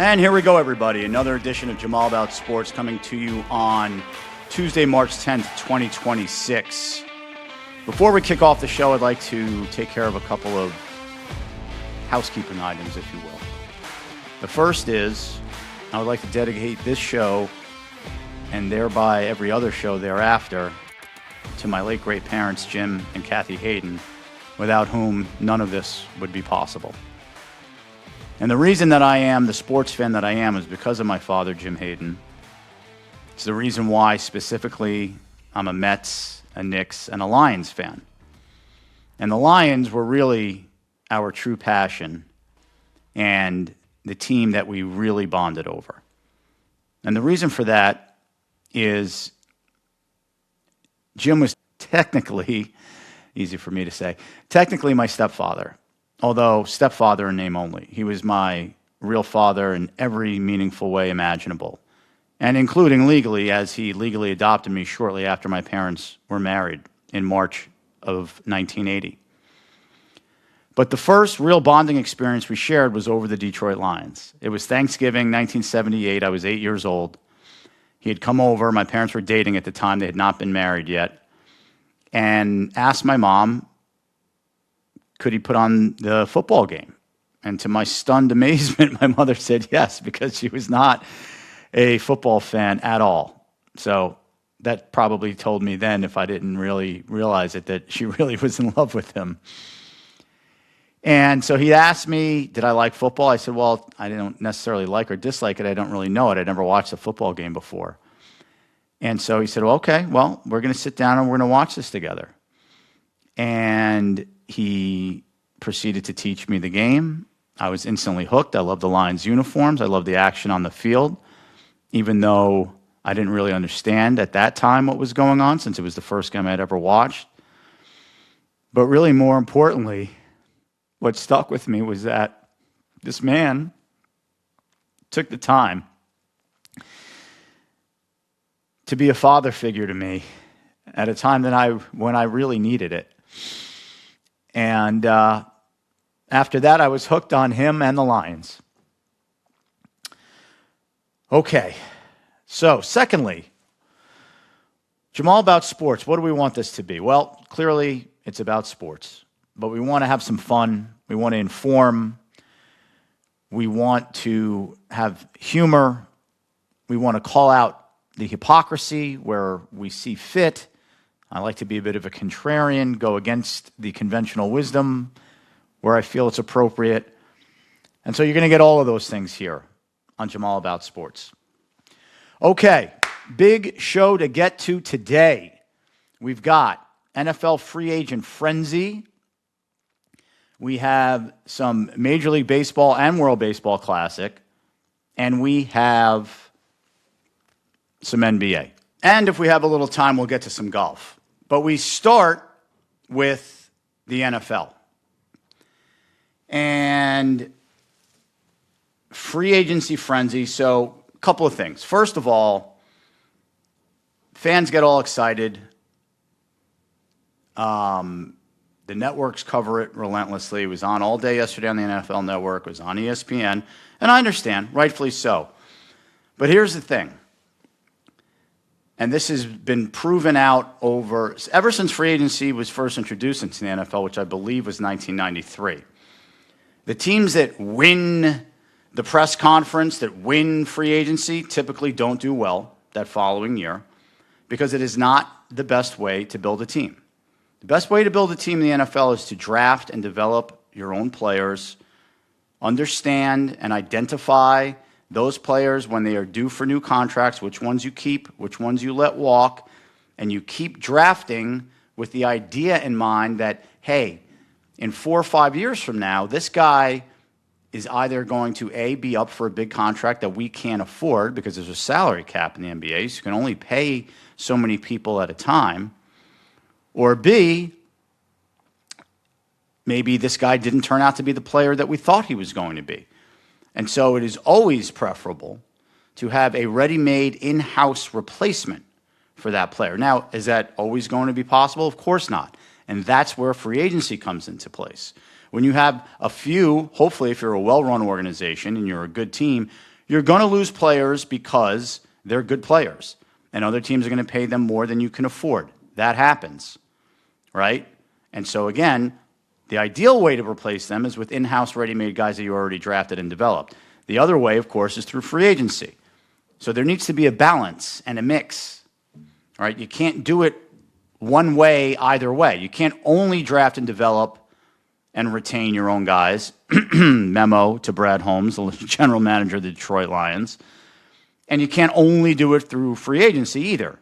And here we go, everybody. Another edition of Jamal About Sports coming to you on Tuesday, March 10th, 2026. Before we kick off the show, I'd like to take care of a couple of housekeeping items, if you will. The first is I would like to dedicate this show, and thereby every other show thereafter, to my late great parents, Jim and Kathy Hayden, without whom none of this would be possible. And the reason that I am the sports fan that I am is because of my father, Jim Hayden. It's the reason why, specifically, I'm a Mets, a Knicks, and a Lions fan. And the Lions were really our true passion and the team that we really bonded over. And the reason for that is Jim was technically, easy for me to say, technically my stepfather. Although stepfather in name only. He was my real father in every meaningful way imaginable, and including legally, as he legally adopted me shortly after my parents were married in March of 1980. But the first real bonding experience we shared was over the Detroit Lions. It was Thanksgiving, 1978. I was 8 years old. He had come over. My parents were dating at the time. They had not been married yet. And asked my mom, could he put on the football game? And to my stunned amazement, my mother said yes, because she was not a football fan at all. So that probably told me then, if I didn't really realize it, that she really was in love with him. And so he asked me, did I like football? I said, well, I don't necessarily like or dislike it. I don't really know it. I'd never watched a football game before. And so he said, well, okay, well, we're going to sit down and we're going to watch this together. And he proceeded to teach me the game. I was instantly hooked. I loved the Lions uniforms. I loved the action on the field, even though I didn't really understand at that time what was going on, since it was the first game I'd ever watched. But really, more importantly, what stuck with me was that this man took the time to be a father figure to me at a time when I really needed it. And after that, I was hooked on him and the Lions. Okay, so secondly, Jamal About Sports. What do we want this to be? Well, clearly it's about sports, but we want to have some fun. We want to inform. We want to have humor. We want to call out the hypocrisy where we see fit. I like to be a bit of a contrarian, go against the conventional wisdom where I feel it's appropriate. And so you're going to get all of those things here on Jamal About Sports. Okay, big show to get to today. We've got NFL free agent frenzy. We have some Major League Baseball and World Baseball Classic. And we have some NBA. And if we have a little time, we'll get to some golf. But we start with the NFL. And free agency frenzy. So a couple of things. First of all, fans get all excited. The networks cover it relentlessly. It was on all day yesterday on the NFL Network. It was on ESPN. And I understand, rightfully so. But here's the thing. And this has been proven out ever since free agency was first introduced into the NFL, which I believe was 1993. The teams that win the press conference, that win free agency, typically don't do well that following year because it is not the best way to build a team. The best way to build a team in the NFL is to draft and develop your own players, understand and identify those players when they are due for new contracts, which ones you keep, which ones you let walk, and you keep drafting with the idea in mind that, hey, in 4 or 5 years from now, this guy is either going to, A, be up for a big contract that we can't afford because there's a salary cap in the NBA, so you can only pay so many people at a time, or B, maybe this guy didn't turn out to be the player that we thought he was going to be. And so it is always preferable to have a ready-made in-house replacement for that player. Now, is that always going to be possible? Of course not. And that's where free agency comes into place. When you have a few, hopefully if you're a well-run organization and you're a good team, You're going to lose players because they're good players, and other teams are going to pay them more than you can afford. That happens, right? And so, again, the ideal way to replace them is with in-house ready-made guys that you already drafted and developed. The other way, of course, is through free agency. So there needs to be a balance and a mix, right? You can't do it one way either way. You can't only draft and develop and retain your own guys. Memo to Brad Holmes, the general manager of the Detroit Lions. And you can't only do it through free agency either.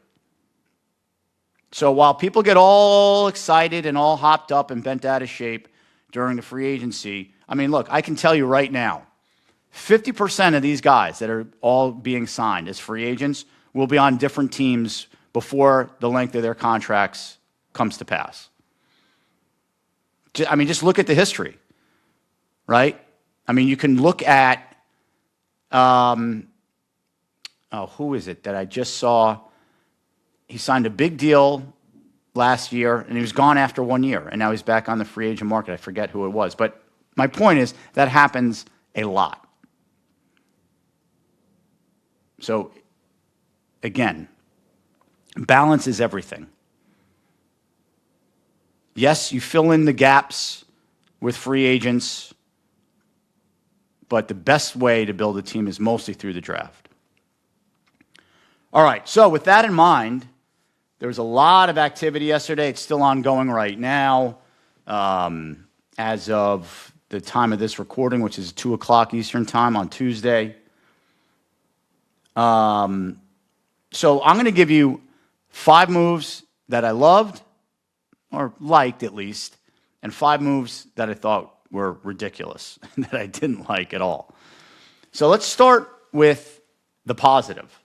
So while people get all excited and all hopped up and bent out of shape during the free agency, I mean, look, I can tell you right now, 50% of these guys that are all being signed as free agents will be on different teams before the length of their contracts comes to pass. I mean, just look at the history, right? I mean, you can look at, who is it that I just saw? He signed a big deal last year, and he was gone after 1 year, and now he's back on the free agent market. I forget who it was. But my point is that happens a lot. So, again, balance is everything. Yes, you fill in the gaps with free agents, but the best way to build a team is mostly through the draft. All right, so with that in mind, there was a lot of activity yesterday. It's still ongoing right now. As of the time of this recording, which is 2 o'clock Eastern time on Tuesday. So I'm going to give you 5 moves that I loved, or liked at least, and 5 moves that I thought were ridiculous, that I didn't like at all. So let's start with the positive.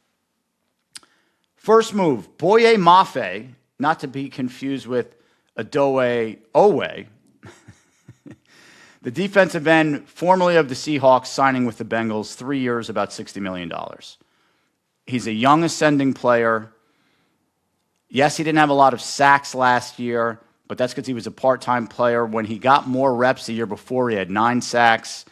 First move, Boye Mafe, not to be confused with Adoye Owe, the defensive end formerly of the Seahawks, signing with the Bengals, 3 years, about $60 million. He's a young ascending player. Yes, he didn't have a lot of sacks last year, but that's because he was a part-time player. When he got more reps the year before, he had 9 sacks.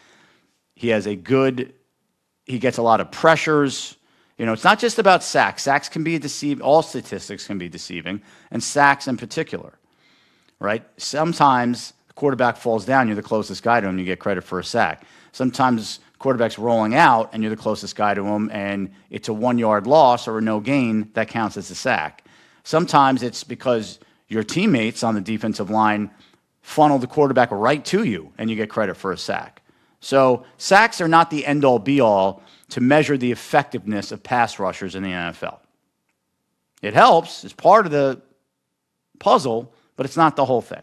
He gets a lot of pressures. You know, it's not just about sacks. Sacks can be deceiving. All statistics can be deceiving, and sacks in particular, right? Sometimes the quarterback falls down, you're the closest guy to him, you get credit for a sack. Sometimes quarterback's rolling out, and you're the closest guy to him, and it's a 1-yard loss or a no gain, that counts as a sack. Sometimes it's because your teammates on the defensive line funnel the quarterback right to you, and you get credit for a sack. So sacks are not the end-all, be-all to measure the effectiveness of pass rushers in the NFL. It helps, it's part of the puzzle, but it's not the whole thing.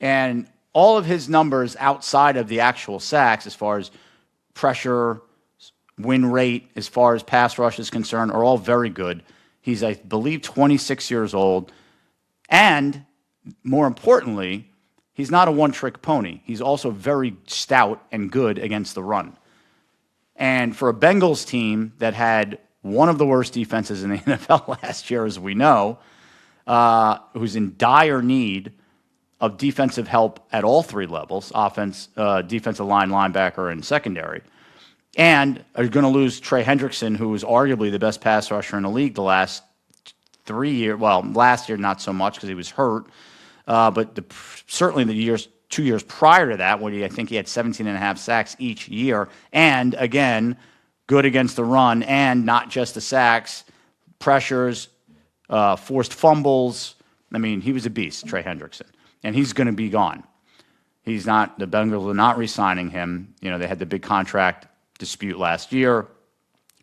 And all of his numbers outside of the actual sacks, as far as pressure, win rate, as far as pass rush is concerned, are all very good. He's, I believe, 26 years old. And more importantly, he's not a one-trick pony. He's also very stout and good against the run. And for a Bengals team that had one of the worst defenses in the NFL last year, as we know, who's in dire need of defensive help at all 3 levels, offense, defensive line, linebacker, and secondary, and are going to lose Trey Hendrickson, who was arguably the best pass rusher in the league the last 3 years. Well, last year not so much because he was hurt, but certainly the 2 years prior to that, when I think he had 17.5 sacks each year, and again, good against the run, and not just the sacks, pressures, forced fumbles. I mean, he was a beast, Trey Hendrickson, and he's going to be gone. The Bengals are not re-signing him. You know, they had the big contract dispute last year.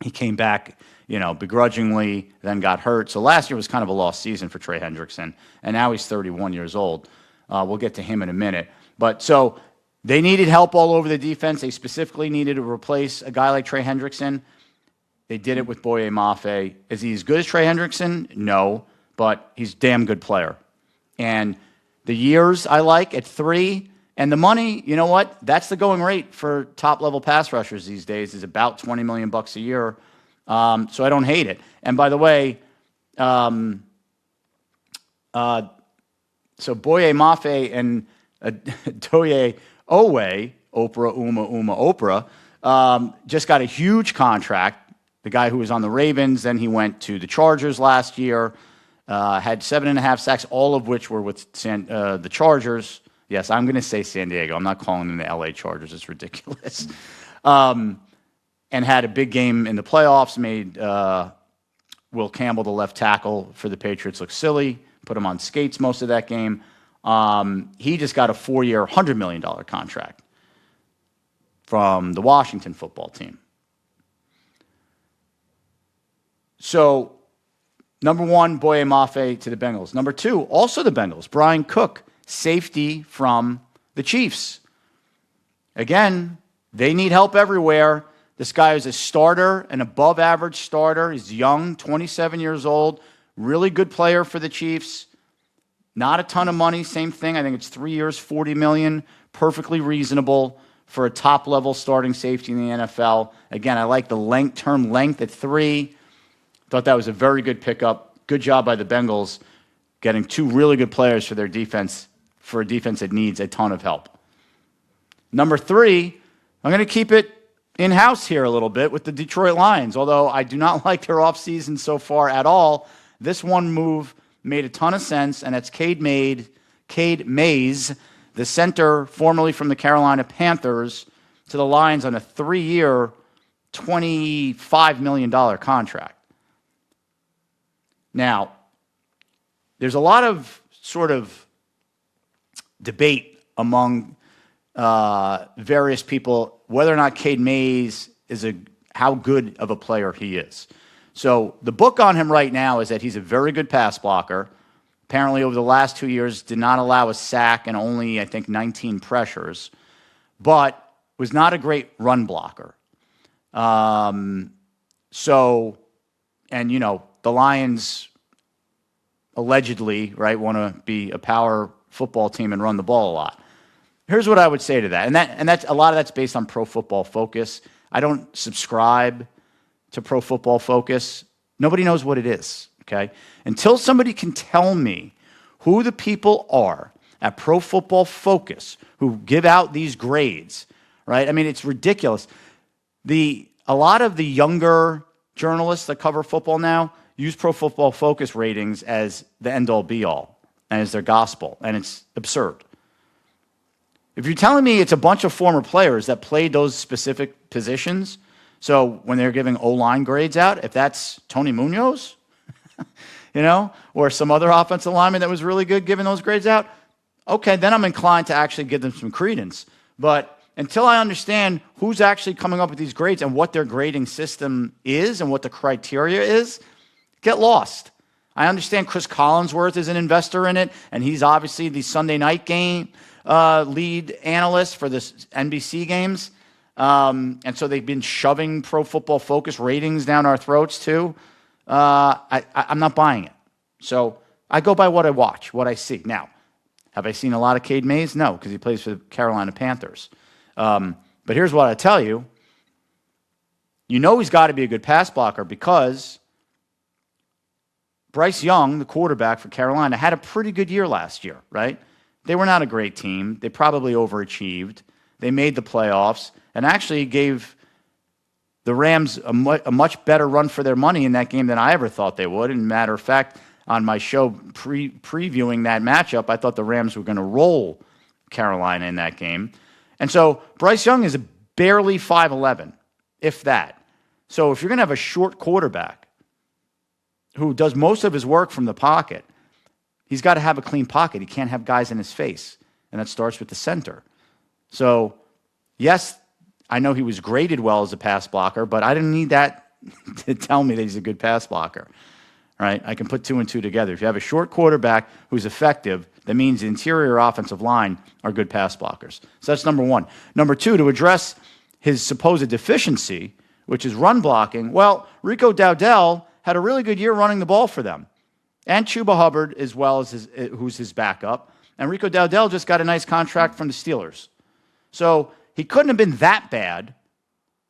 He came back, begrudgingly, then got hurt. So last year was kind of a lost season for Trey Hendrickson, and now he's 31 years old. We'll get to him in a minute. But so they needed help all over the defense. They specifically needed to replace a guy like Trey Hendrickson. They did it with Boye Mafe. Is he as good as Trey Hendrickson? No, but he's a damn good player. And the years I like at 3, and the money, you know what? That's the going rate for top-level pass rushers these days, is about $20 million a year. So I don't hate it. And by the way, so Boye Mafe and Doye Owe, Oprah, Oprah, Just got a huge contract. The guy who was on the Ravens, then he went to the Chargers last year, had 7.5 sacks, all of which were with the Chargers. Yes, I'm going to say San Diego. I'm not calling them the LA Chargers. It's ridiculous. And had a big game in the playoffs, made Will Campbell, the left tackle for the Patriots, look silly, put him on skates most of that game. He just got a 4-year, $100 million contract from the Washington football team. So, number one, Boye Mafe to the Bengals. Number two, also the Bengals, Brian Cook, safety from the Chiefs. Again, they need help everywhere. This guy is a starter, an above-average starter. He's young, 27 years old, really good player for the Chiefs. Not a ton of money, same thing. I think it's 3 years, $40 million, perfectly reasonable for a top-level starting safety in the NFL. Again, I like the term length at 3. Thought that was a very good pickup. Good job by the Bengals getting 2 really good players for their defense, for a defense that needs a ton of help. Number 3, I'm going to keep it in-house here a little bit with the Detroit Lions, although I do not like their offseason so far at all. This one move made a ton of sense, and that's Cade Mays, the center formerly from the Carolina Panthers, to the Lions on a 3-year, $25 million contract. Now, there's a lot of sort of debate among various people whether or not Cade Mays is how good of a player he is. So the book on him right now is that he's a very good pass blocker. Apparently over the last 2 years did not allow a sack and only, I think, 19 pressures, but was not a great run blocker. The Lions allegedly, right, want to be a power football team and run the ball a lot. Here's what I would say to that, and that's a lot of that's based on Pro Football Focus. I don't subscribe to Pro Football Focus. Nobody knows what it is, okay? Until somebody can tell me who the people are at Pro Football Focus who give out these grades, right? I mean, it's ridiculous. A lot of the younger journalists that cover football now use Pro Football Focus ratings as the end-all, be-all, and as their gospel, and it's absurd. If you're telling me it's a bunch of former players that played those specific positions, so when they're giving O-line grades out, if that's Tony Munoz, or some other offensive lineman that was really good giving those grades out, okay, then I'm inclined to actually give them some credence. But until I understand who's actually coming up with these grades and what their grading system is and what the criteria is, get lost. I understand Chris Collinsworth is an investor in it, and he's obviously the Sunday night game lead analyst for the NBC games. And so they've been shoving Pro Football Focus ratings down our throats too. I'm not buying it. So I go by what I watch, what I see. Now, have I seen a lot of Cade Mays? No, because he plays for the Carolina Panthers. But here's what I tell you. He's got to be a good pass blocker because Bryce Young, the quarterback for Carolina, had a pretty good year last year, right? They were not a great team. They probably overachieved. They made the playoffs and actually gave the Rams a much better run for their money in that game than I ever thought they would. And matter of fact, on my show previewing that matchup, I thought the Rams were going to roll Carolina in that game. And so Bryce Young is barely 5'11", if that. So if you're going to have a short quarterback who does most of his work from the pocket, he's got to have a clean pocket. He can't have guys in his face. And that starts with the center. So, yes, I know he was graded well as a pass blocker, but I didn't need that to tell me that he's a good pass blocker. Right? I can put 2 and 2 together. If you have a short quarterback who's effective, that means the interior offensive line are good pass blockers. So that's number 1. Number 2, to address his supposed deficiency, which is run blocking, well, Rico Dowdell had a really good year running the ball for them. And Chuba Hubbard, as well as who's his backup. And Rico Dowdell just got a nice contract from the Steelers. So he couldn't have been that bad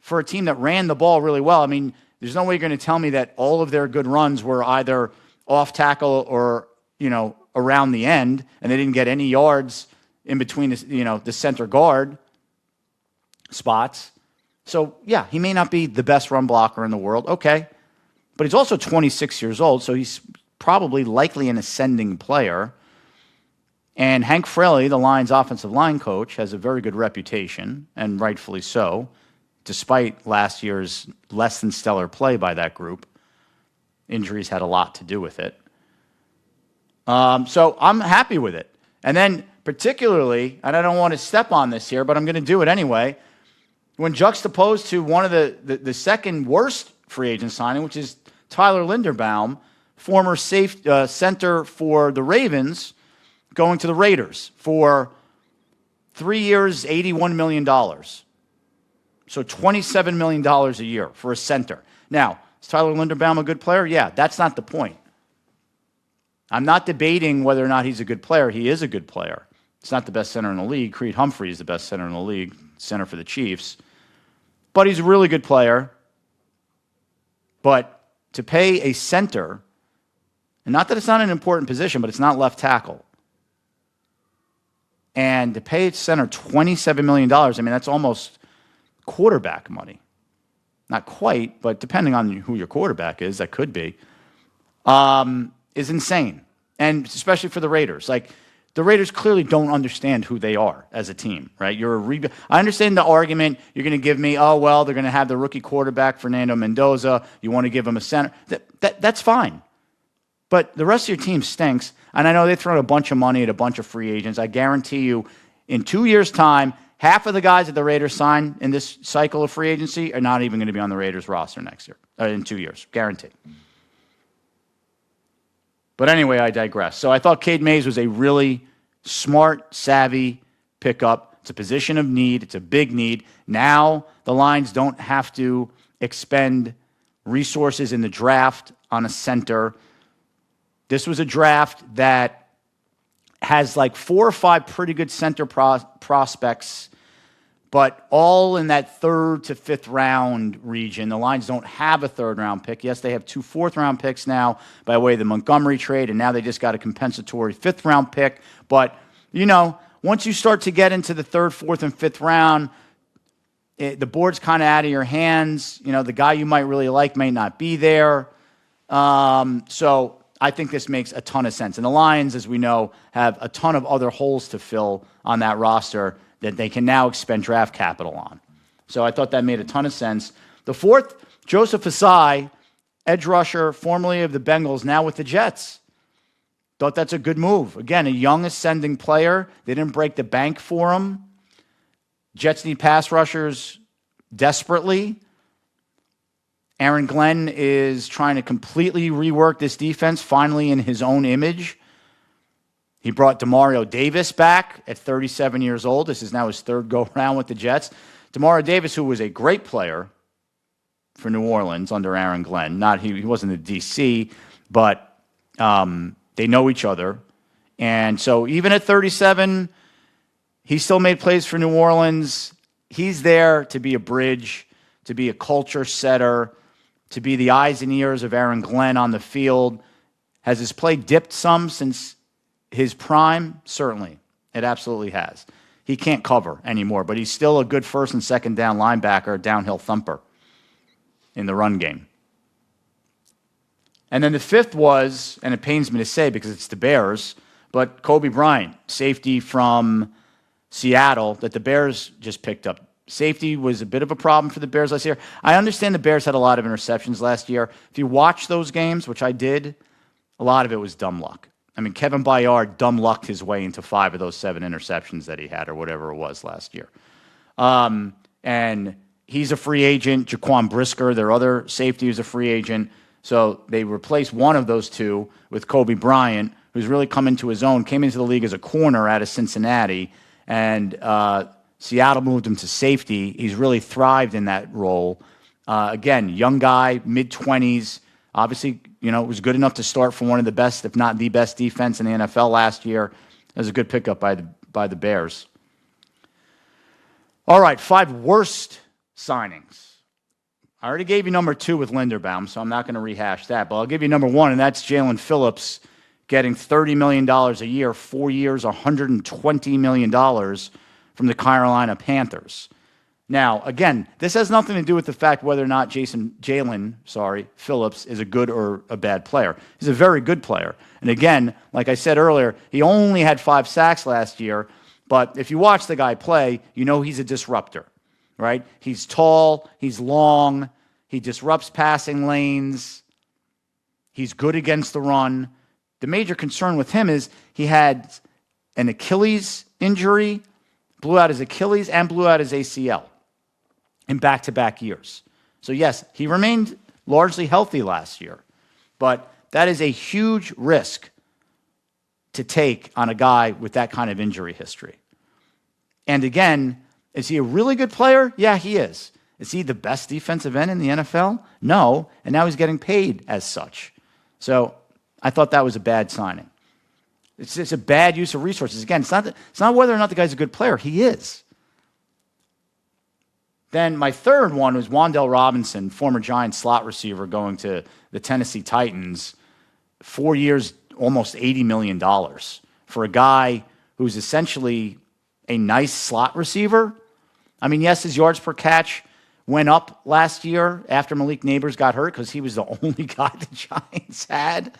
for a team that ran the ball really well. I mean, there's no way you're going to tell me that all of their good runs were either off tackle or, around the end, and they didn't get any yards in between, the center guard spots. So, yeah, he may not be the best run blocker in the world. Okay. But he's also 26 years old, so he's probably likely an ascending player. And Hank Fraley, the Lions' offensive line coach, has a very good reputation, and rightfully so, despite last year's less than stellar play by that group. Injuries had a lot to do with it. So I'm happy with it. And then particularly, and I don't want to step on this here, but I'm going to do it anyway, when juxtaposed to one of the second worst free agent signing, which is Tyler Linderbaum, former center for the Ravens, going to the Raiders for 3 years, $81 million. So $27 million a year for a center. Now, is Tyler Linderbaum a good player? Yeah, that's not the point. I'm not debating whether or not he's a good player. He is a good player. He's not the best center in the league. Creed Humphrey is the best center in the league, center for the Chiefs. But he's a really good player. But to pay a center, and not that it's not an important position, but it's not left tackle. And to pay a center $27 million, I mean, that's almost quarterback money. Not quite, but depending on who your quarterback is, that could be, is insane. And especially for the Raiders. Like, the Raiders clearly don't understand who they are as a team, right? I understand the argument. You're going to give me, oh, well, they're going to have the rookie quarterback, Fernando Mendoza. You want to give him a center. That's fine. But the rest of your team stinks. And I know they've thrown a bunch of money at a bunch of free agents. I guarantee you, in 2 years' time, half of the guys that the Raiders sign in this cycle of free agency are not even going to be on the Raiders roster next year, in 2 years. Guarantee. But anyway, I digress. So I thought Cade Mays was a really smart, savvy pickup. It's a position of need. It's a big need. Now the Lions don't have to expend resources in the draft on a center. This was a draft that has like 4 or 5 pretty good center prospects, but all in that 3rd to 5th round region. The Lions don't have a 3rd round pick. Yes, they have 2 4th round picks now by way of the Montgomery trade, and now they just got a compensatory 5th round pick. But, you know, once you start to get into the 3rd, 4th, and 5th round, the board's kind of out of your hands. You know, the guy you might really like may not be there. So I think this makes a ton of sense. And the Lions, as we know, have a ton of other holes to fill on that roster that they can now expend draft capital on. So I thought that made a ton of sense. The 4th, Joseph Ossai, edge rusher, formerly of the Bengals, now with the Jets. Thought that's a good move. Again, a young ascending player. They didn't break the bank for him. Jets need pass rushers desperately. Aaron Glenn is trying to completely rework this defense, finally in his own image. He brought Demario Davis back at 37 years old. This is now his 3rd go-around with the Jets. Demario Davis, who was a great player for New Orleans under Aaron Glenn. He wasn't a DC, but they know each other. And so even at 37, he still made plays for New Orleans. He's there to be a bridge, to be a culture setter, to be the eyes and ears of Aaron Glenn on the field. Has his play dipped some since his prime? Certainly. It absolutely has. He can't cover anymore, but he's still a good 1st and 2nd down linebacker, downhill thumper in the run game. And then the 5th was, and it pains me to say because it's the Bears, but Coby Bryant, safety from Seattle that the Bears just picked up. Safety was a bit of a problem for the Bears last year. I understand the Bears had a lot of interceptions last year. If you watch those games, which I did, a lot of it was dumb luck. I mean, Kevin Byard dumb lucked his way into 5 of those 7 interceptions that he had or whatever it was last year. And he's a free agent. Jaquan Brisker, their other safety, is a free agent. So they replaced one of those 2 with Coby Bryant, who's really come into his own, came into the league as a corner out of Cincinnati, and Seattle moved him to safety. He's really thrived in that role. Again, young guy, mid-20s, obviously, was good enough to start for one of the best, if not the best defense in the NFL last year. It was a good pickup by the Bears. All right, 5 worst signings. I already gave you number 2 with Linderbaum, so I'm not going to rehash that. But I'll give you number 1, and that's Jalen Phillips getting $30 million a year, 4 years, $120 million from the Carolina Panthers. Now, again, this has nothing to do with the fact whether or not Jalen Phillips is a good or a bad player. He's a very good player. And again, like I said earlier, he only had 5 sacks last year. But if you watch the guy play, you know he's a disruptor, right? He's tall, he's long, he disrupts passing lanes, he's good against the run. The major concern with him is he had an Achilles injury, blew out his Achilles and blew out his ACL in back-to-back years. So yes, he remained largely healthy last year, but that is a huge risk to take on a guy with that kind of injury history. And again, is he a really good player? Yeah, he is. Is he the best defensive end in the NFL? No, and now he's getting paid as such. So I thought that was a bad signing. It's a bad use of resources. Again, it's not whether or not the guy's a good player. He is. Then my third one was Wan'Dale Robinson, former Giants slot receiver, going to the Tennessee Titans. 4 years, almost $80 million for a guy who's essentially a nice slot receiver. I mean, yes, his yards per catch went up last year after Malik Neighbors got hurt because he was the only guy the Giants had.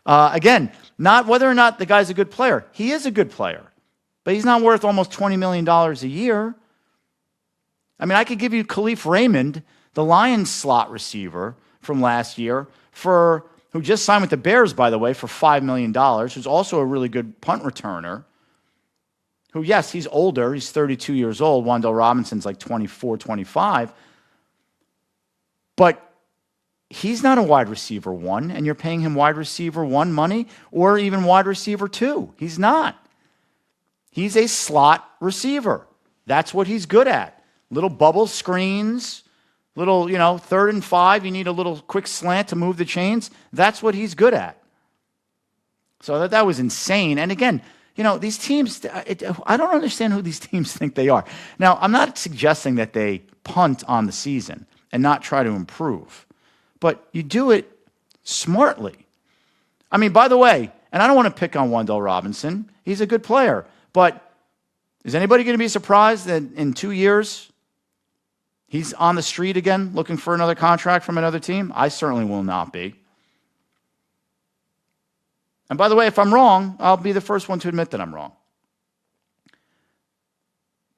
Again, not whether or not the guy's a good player. He is a good player, but he's not worth almost $20 million a year. I mean, I could give you Khalif Raymond, the Lions slot receiver from last year, who just signed with the Bears, by the way, for $5 million, who's also a really good punt returner, who, yes, he's older. He's 32 years old. Wan'Dale Robinson's like 24, 25. But he's not a wide receiver 1, and you're paying him wide receiver 1 money or even wide receiver 2. He's not. He's a slot receiver. That's what he's good at. Little bubble screens, little, 3rd and 5, you need a little quick slant to move the chains. That's what he's good at. So that was insane. And again, these teams, I don't understand who these teams think they are. Now, I'm not suggesting that they punt on the season and not try to improve, but you do it smartly. I mean, by the way, and I don't want to pick on Wan'Dale Robinson. He's a good player, but is anybody going to be surprised that in 2 years he's on the street again looking for another contract from another team? I certainly will not be. And by the way, if I'm wrong, I'll be the first one to admit that I'm wrong.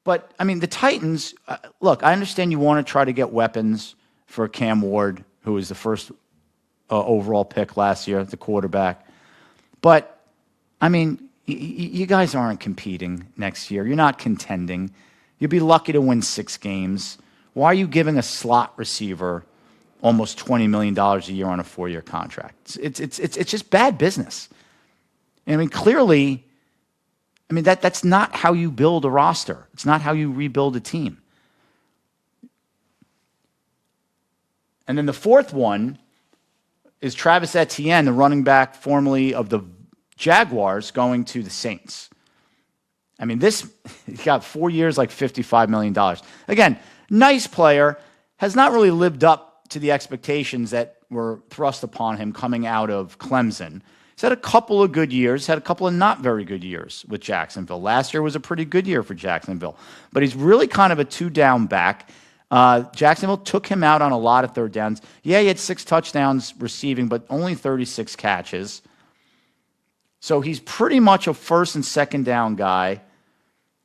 But, I mean, the Titans, look, I understand you want to try to get weapons for Cam Ward, who was the first overall pick last year, the quarterback. But, I mean, you guys aren't competing next year. You're not contending. You'll be lucky to win 6 games. Why are you giving a slot receiver almost $20 million a year on a 4-year contract? It's just bad business. I mean, clearly, that's not how you build a roster. It's not how you rebuild a team. And then the fourth one is Travis Etienne, the running back formerly of the Jaguars, going to the Saints. I mean, he got 4 years, like $55 million. Again, nice player, has not really lived up to the expectations that were thrust upon him coming out of Clemson. He's had a couple of good years, had a couple of not very good years with Jacksonville. Last year was a pretty good year for Jacksonville. But he's really kind of a 2-down back. Jacksonville took him out on a lot of 3rd downs. Yeah, he had 6 touchdowns receiving, but only 36 catches. So he's pretty much a 1st and 2nd down guy.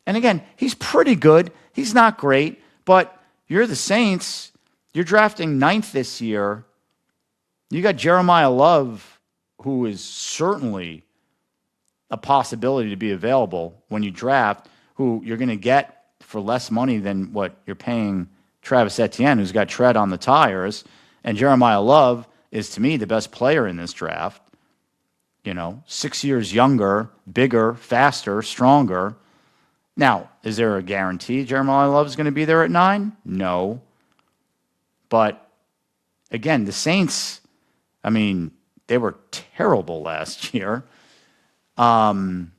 And again, he's pretty good. He's not great, but you're the Saints. You're drafting 9th this year. You got Jeremiah Love, who is certainly a possibility to be available when you draft, who you're going to get for less money than what you're paying Travis Etienne, who's got tread on the tires. And Jeremiah Love is, to me, the best player in this draft. 6 years younger, bigger, faster, stronger. Now, is there a guarantee Jeremiah Love is going to be there at 9? No. But, again, the Saints, they were terrible last year. And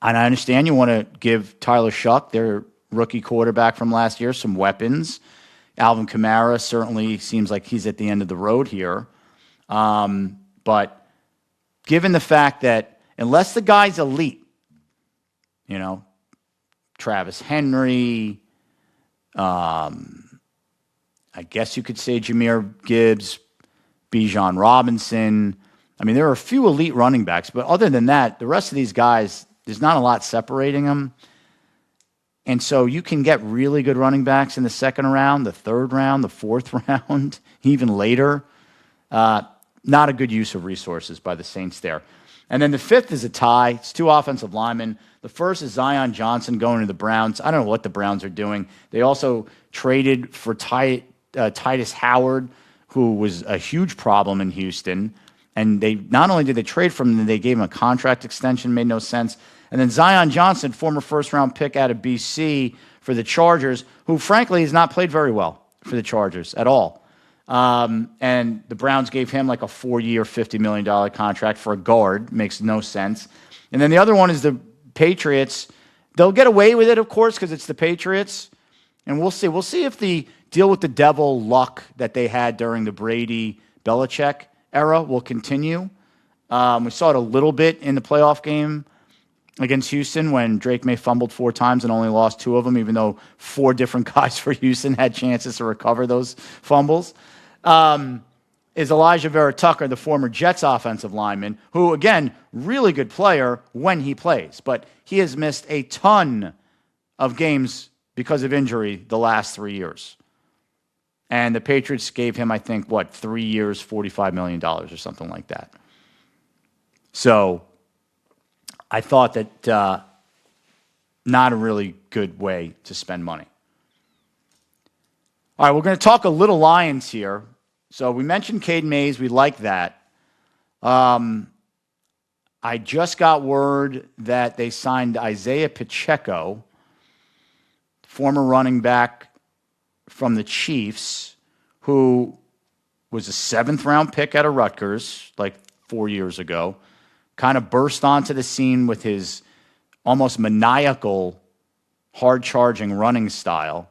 I understand you want to give Tyler Shuck, their rookie quarterback from last year, some weapons. Alvin Kamara certainly seems like he's at the end of the road here. But given the fact that unless the guy's elite, Travis Henry, I guess you could say Jahmyr Gibbs, Bijan Robinson. I mean, there are a few elite running backs, but other than that, the rest of these guys, there's not a lot separating them. And so you can get really good running backs in the second round, the third round, the fourth round, even later. Not a good use of resources by the Saints there. And then the fifth is a tie. It's two offensive linemen. The first is Zion Johnson going to the Browns. I don't know what the Browns are doing. They also traded for Titus Howard, who was a huge problem in Houston. And they not only did they trade from him, they gave him a contract extension, made no sense. And then Zion Johnson, former first-round pick out of BC for the Chargers, who frankly has not played very well for the Chargers at all. And the Browns gave him like a 4-year, $50 million contract for a guard. Makes no sense. And then the other one is the Patriots. They'll get away with it, of course, because it's the Patriots. And we'll see. We'll see if the deal with the devil luck that they had during the Brady-Belichick era will continue. We saw it a little bit in the playoff game against Houston when Drake May fumbled 4 times and only lost 2 of them, even though 4 different guys for Houston had chances to recover those fumbles. Is Elijah Vera Tucker, the former Jets offensive lineman, who, again, really good player when he plays, but he has missed a ton of games because of injury the last 3 years. And the Patriots gave him, I think, 3 years, $45 million or something like that. So I thought that not a really good way to spend money. All right, we're going to talk a little Lions here. So we mentioned Cade Mays. We like that. I just got word that they signed Isaiah Pacheco, former running back from the Chiefs, who was a 7th-round pick out of Rutgers like 4 years ago, kind of burst onto the scene with his almost maniacal, hard-charging running style,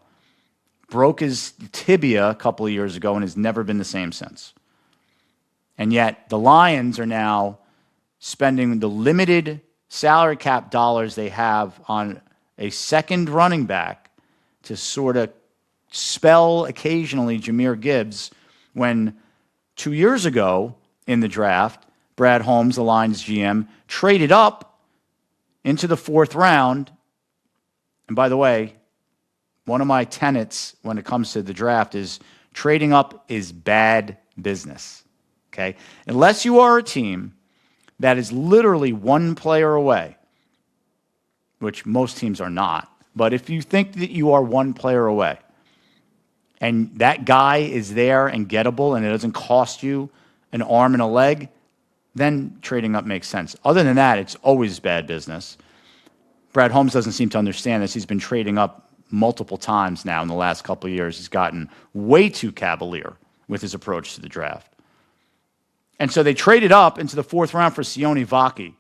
broke his tibia a couple of years ago and has never been the same since. And yet the Lions are now spending the limited salary cap dollars they have on a second running back to sort of spell occasionally Jahmyr Gibbs when 2 years ago in the draft, Brad Holmes, the Lions GM, traded up into the 4th round. And by the way, one of my tenets when it comes to the draft is trading up is bad business, okay? Unless you are a team that is literally one player away, which most teams are not, but if you think that you are one player away and that guy is there and gettable and it doesn't cost you an arm and a leg, then trading up makes sense. Other than that, it's always bad business. Brad Holmes doesn't seem to understand this. He's been trading up multiple times now in the last couple of years. He's gotten way too cavalier with his approach to the draft. And so they traded up into the 4th round for Sione Vaki,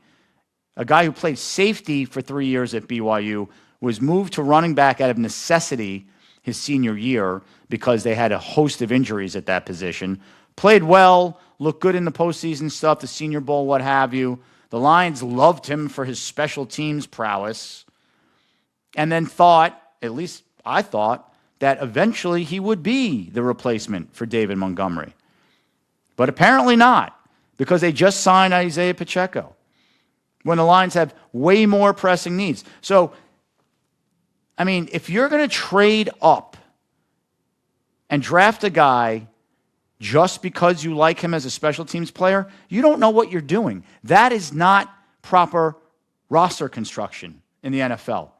a guy who played safety for 3 years at BYU, was moved to running back out of necessity his senior year because they had a host of injuries at that position. Played well, looked good in the postseason stuff, the Senior Bowl, what have you. The Lions loved him for his special teams prowess, and then thought, at least I thought, that eventually he would be the replacement for David Montgomery. But apparently not, because they just signed Isaiah Pacheco when the Lions have way more pressing needs. So, I mean, if you're going to trade up and draft a guy just because you like him as a special teams player, you don't know what you're doing. That is not proper roster construction in the NFL.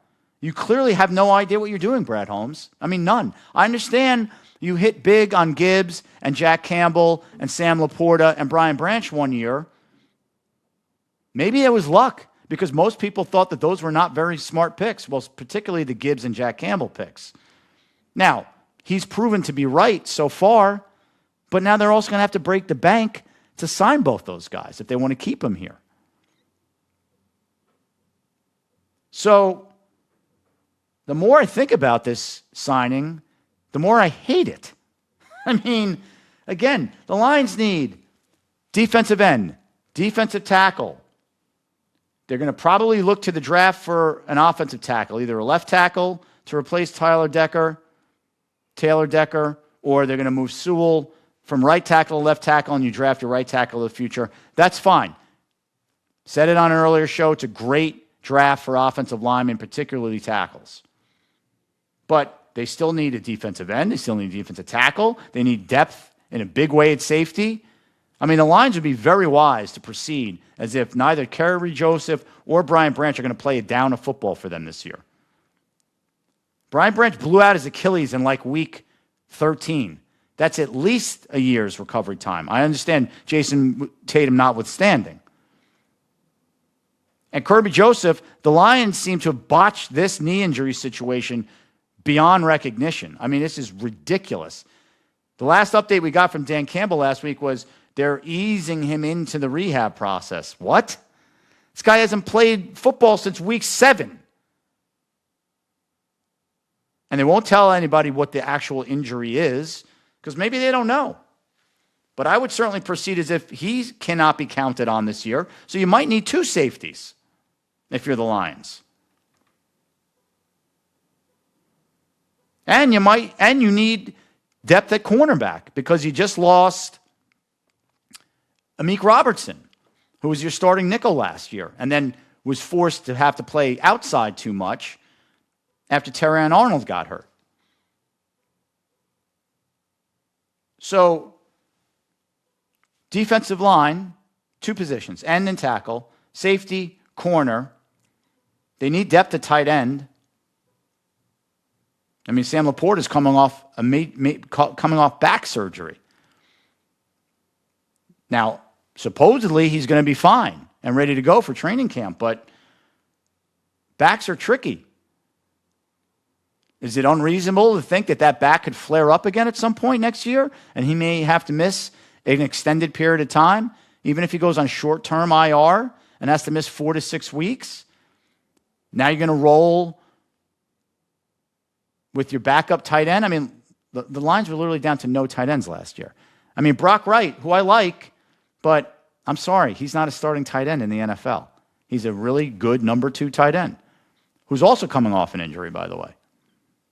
You clearly have no idea what you're doing, Brad Holmes. I mean, none. I understand you hit big on Gibbs and Jack Campbell and Sam Laporta and Brian Branch one year. Maybe it was luck because most people thought that those were not very smart picks, well, particularly the Gibbs and Jack Campbell picks. Now, he's proven to be right so far, but now they're also going to have to break the bank to sign both those guys if they want to keep them here. So the more I think about this signing, the more I hate it. I mean, again, the Lions need defensive end, defensive tackle. They're going to probably look to the draft for an offensive tackle, either a left tackle to replace Tyler Decker, Taylor Decker, or they're going to move Sewell from right tackle to left tackle and you draft your right tackle of the future. That's fine. Said it on an earlier show. It's a great draft for offensive linemen, particularly tackles. But they still need a defensive end. They still need a defensive tackle. They need depth in a big way at safety. I mean, the Lions would be very wise to proceed as if neither Kerry Joseph or Brian Branch are going to play a down of football for them this year. Brian Branch blew out his Achilles in like week 13. That's at least a year's recovery time. I understand Jason Tatum notwithstanding. And Coby Joseph, the Lions seem to have botched this knee injury situation beyond recognition. I mean, this is ridiculous. The last update we got from Dan Campbell last week was they're easing him into the rehab process. What? This guy hasn't played football since week 7. And they won't tell anybody what the actual injury is because maybe they don't know. But I would certainly proceed as if he cannot be counted on this year. So you might need 2 safeties if you're the Lions. And you need depth at cornerback because you just lost Amik Robertson, who was your starting nickel last year, and then was forced to have to play outside too much after Terrion Arnold got hurt. So, defensive line, 2 positions, end and tackle, safety, corner. They need depth at tight end. I mean, Sam Laporte is coming off back surgery. Now, supposedly he's going to be fine and ready to go for training camp, but backs are tricky. Is it unreasonable to think that back could flare up again at some point next year and he may have to miss an extended period of time, even if he goes on short-term IR and has to miss 4 to 6 weeks? Now you're going to roll with your backup tight end. I mean, the Lions were literally down to no tight ends last year. I mean, Brock Wright, who I like, but I'm sorry, he's not a starting tight end in the NFL. He's a really good number 2 tight end, who's also coming off an injury, by the way.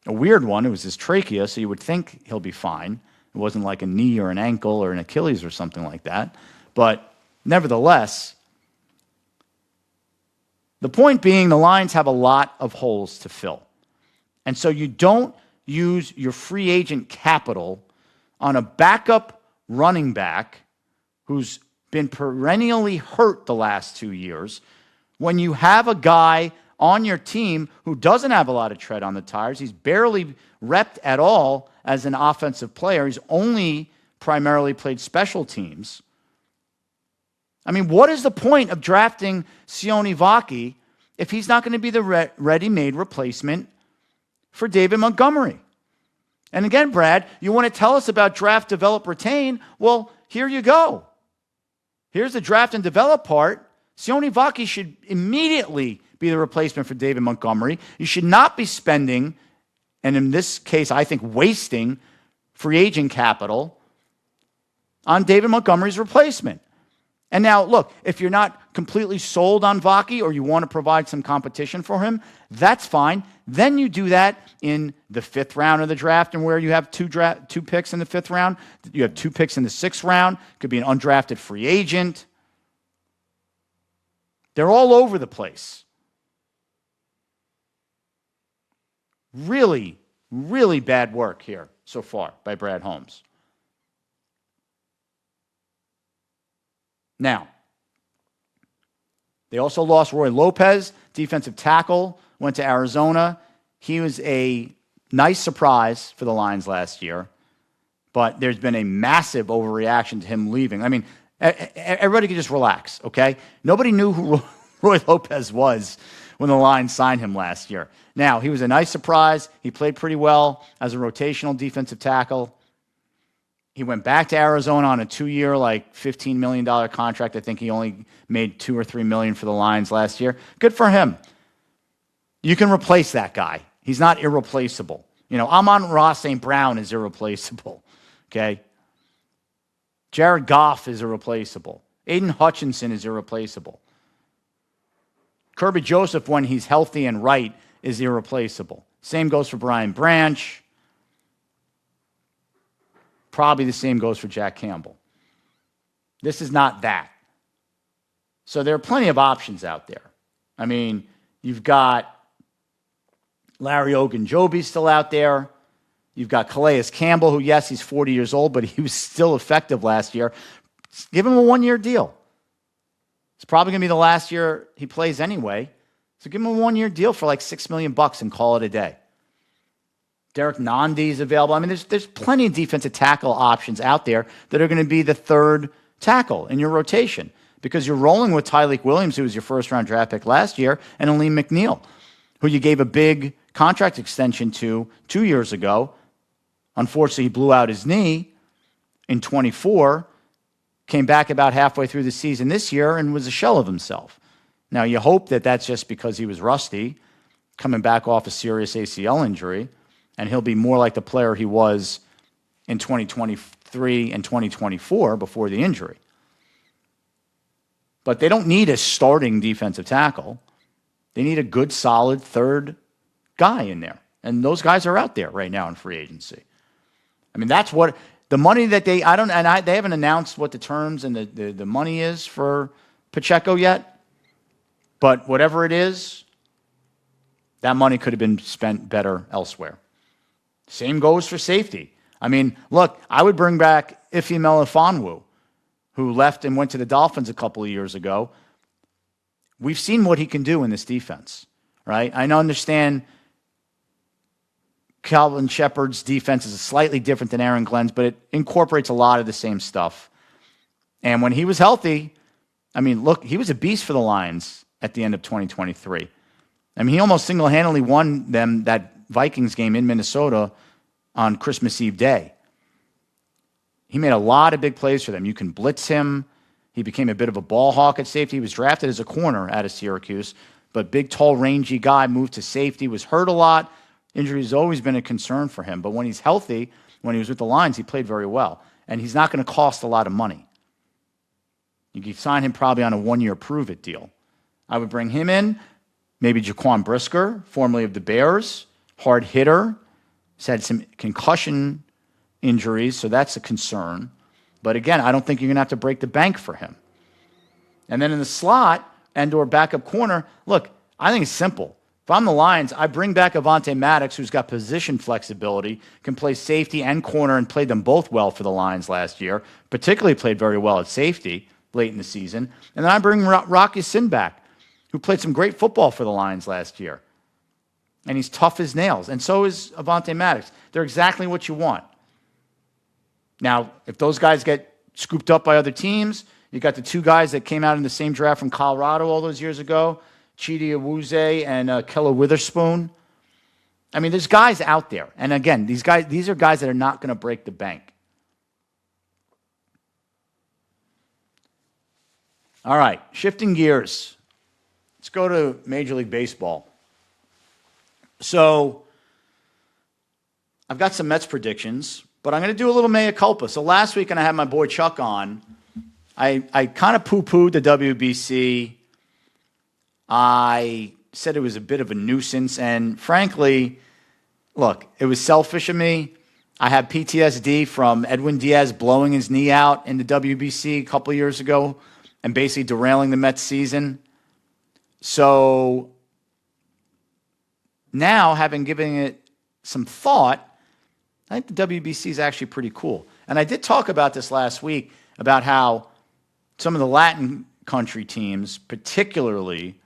A weird one. It was his trachea, so you would think he'll be fine. It wasn't like a knee or an ankle or an Achilles or something like that. But nevertheless, the point being the Lions have a lot of holes to fill. And so you don't use your free agent capital on a backup running back who's been perennially hurt the last 2 years when you have a guy on your team who doesn't have a lot of tread on the tires. He's barely repped at all as an offensive player. He's only primarily played special teams. I mean, what is the point of drafting Sione Vaki if he's not going to be the ready-made replacement for David Montgomery? And again, Brad, you want to tell us about draft, develop, retain? Well, here you go. Here's the draft and develop part. Sione Vaki should immediately be the replacement for David Montgomery. You should not be spending, and in this case, I think wasting, free agent capital on David Montgomery's replacement. And now, look, if you're not completely sold on Vaki or you want to provide some competition for him, that's fine. Then you do that in the 5th round of the draft, and where you have 2 picks in the 5th round. You have 2 picks in the 6th round. Could be an undrafted free agent. They're all over the place. Really, really bad work here so far by Brad Holmes. Now, they also lost Roy Lopez, defensive tackle, went to Arizona. He was a nice surprise for the Lions last year, but there's been a massive overreaction to him leaving. I mean, everybody can just relax, okay? Nobody knew who Roy Lopez was when the Lions signed him last year. Now, he was a nice surprise. He played pretty well as a rotational defensive tackle. He went back to Arizona on a 2-year, like $15 million contract. I think he only made $2 or $3 million for the Lions last year. Good for him. You can replace that guy. He's not irreplaceable. You know, Amon-Ra St. Brown is irreplaceable. Okay? Jared Goff is irreplaceable. Aiden Hutchinson is irreplaceable. Coby Joseph, when he's healthy and right, is irreplaceable. Same goes for Brian Branch. Probably the same goes for Jack Campbell. This is not that. So there are plenty of options out there. I mean, you've got Larry Ogunjobi still out there. You've got Calais Campbell, who, yes, he's 40 years old, but he was still effective last year. Give him a one-year deal. It's probably going to be the last year he plays anyway. So give him a one-year deal for like $6 million and call it a day. Derek Nandi is available. I mean, there's plenty of defensive tackle options out there that are going to be the third tackle in your rotation because you're rolling with Tyleik Williams, who was your first-round draft pick last year, and Aleem McNeil, who you gave a big contract extension to 2 years ago. Unfortunately, he blew out his knee in 24, came back about halfway through the season this year and was a shell of himself. Now, you hope that that's just because he was rusty, coming back off a serious ACL injury, and he'll be more like the player he was in 2023 and 2024 before the injury. But they don't need a starting defensive tackle. They need a good, solid third guy in there. And those guys are out there right now in free agency. I mean, that's what the money that they haven't announced what the terms and the money is for Pacheco yet. But whatever it is, that money could have been spent better elsewhere. Same goes for safety. I mean, look, I would bring back Ife Melifonwu, who left and went to the Dolphins a couple of years ago. We've seen what he can do in this defense, right? I understand Calvin Shepard's defense is slightly different than Aaron Glenn's, but it incorporates a lot of the same stuff. And when he was healthy, I mean, look, he was a beast for the Lions at the end of 2023. I mean, he almost single-handedly won them that Vikings game in Minnesota on Christmas Eve day. He made a lot of big plays for them. You can blitz him. He became a bit of a ball hawk at safety. He was drafted as a corner out of Syracuse, but big, tall, rangy guy, moved to safety, was hurt a lot. Injury has always been a concern for him, but when he's healthy, when he was with the Lions, he played very well, and he's not going to cost a lot of money. You could sign him probably on a one-year prove-it deal. I would bring him in, maybe Jaquan Brisker, formerly of the Bears, hard hitter. He's had some concussion injuries, so that's a concern. But again, I don't think you're going to have to break the bank for him. And then in the slot and or backup corner, look, I think it's simple. If I'm the Lions, I bring back Avonte Maddox, who's got position flexibility, can play safety and corner, and played them both well for the Lions last year, particularly played very well at safety late in the season. And then I bring Rocky Sin back, who played some great football for the Lions last year. And he's tough as nails. And so is Avonte Maddox. They're exactly what you want. Now, if those guys get scooped up by other teams, you got the two guys that came out in the same draft from Colorado all those years ago, Chidi Awuzie and Kella Witherspoon. I mean, there's guys out there. And again, these are guys that are not going to break the bank. All right, shifting gears. Let's go to Major League Baseball. So I've got some Mets predictions, but I'm going to do a little mea culpa. So last week, and I had my boy Chuck on, I kind of poo-pooed the WBC. I said it was a bit of a nuisance, and frankly, look, it was selfish of me. I had PTSD from Edwin Diaz blowing his knee out in the WBC a couple of years ago and basically derailing the Mets season. So now, having given it some thought, I think the WBC is actually pretty cool. And I did talk about this last week, about how some of the Latin country teams, particularly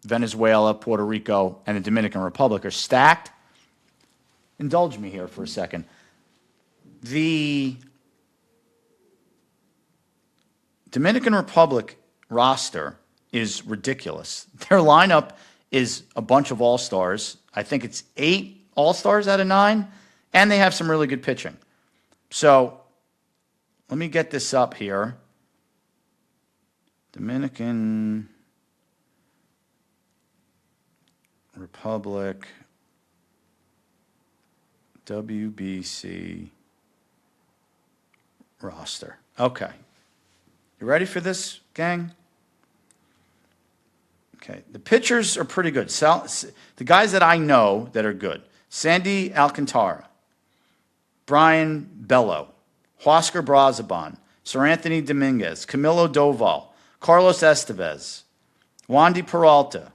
Venezuela, Puerto Rico, and the Dominican Republic, are stacked. Indulge me here for a second. The Dominican Republic roster is ridiculous. Their lineup is a bunch of all-stars. I think it's 8 all-stars out of 9, and they have some really good pitching. So let me get this up here. Dominican Republic WBC roster. Okay. You ready for this, gang? Okay. The pitchers are pretty good. The guys that I know that are good. Sandy Alcantara, Brian Bello, Huáscar Brazaban, Sir Anthony Dominguez, Camilo Doval, Carlos Estevez, Wandy Peralta,